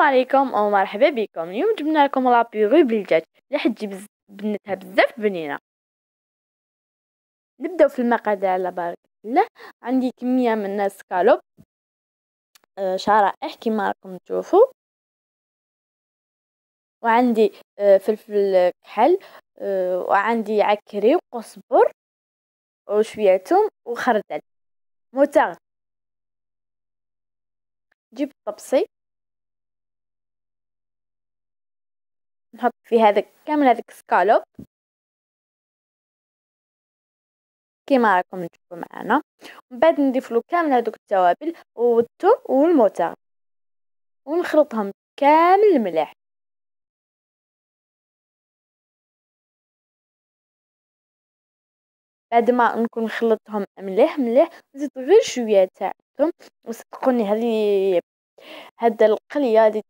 عليكم او مرحبا بكم. اليوم جبنا لكم لابيغي بالدجاج اللي حتجي بنتها بزاف بنينه. نبداو في المقادير على بركه الله. عندي كميه من السكالوب، شرائح كما راكم تشوفوا، وعندي فلفل كحل، وعندي عكري وقزبر وشويه ثوم وخردل موتزاريلا. جيب الطبسي، نحط فيه هذاك كامل هذاك سكالوب كيما راكم تشوفوا معنا. ومن بعد نضيف له كامل هذوك التوابل والثوم والموتزاريلا ونخلطهم كامل مليح. بعد ما نكون خلطتهم مليح نزيد غير شويه تاع الثوم. وصدقوني هاد القليه، هذه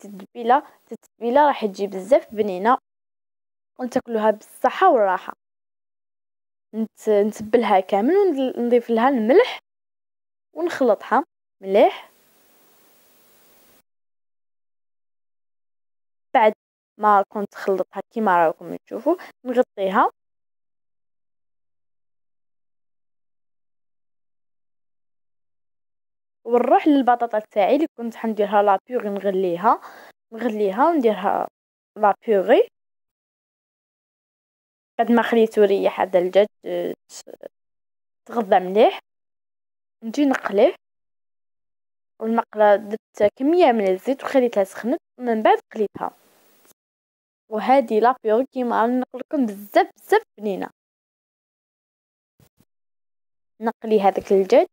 التتبيله راح تجي بزاف بنينه وتاكلوها بالصحه والراحه. نتبلها كامل ونضيف لها الملح ونخلطها مليح. بعد ما كنت خلطتها كيما راكم تشوفوا نغطيها ونروح للبطاطا تاعي اللي كنت حنديرها لابيغي، نغليها ونديرها لابيغي. بعد ما خليته يريح هذا الدجاج تغذى مليح، نجي نقليه. والمقله درت كميه من الزيت وخليتها سخنت، من بعد قليتها. وهذه لابيغي كيما نقول لكم بزاف بنينه. نقلي هذاك الدجاج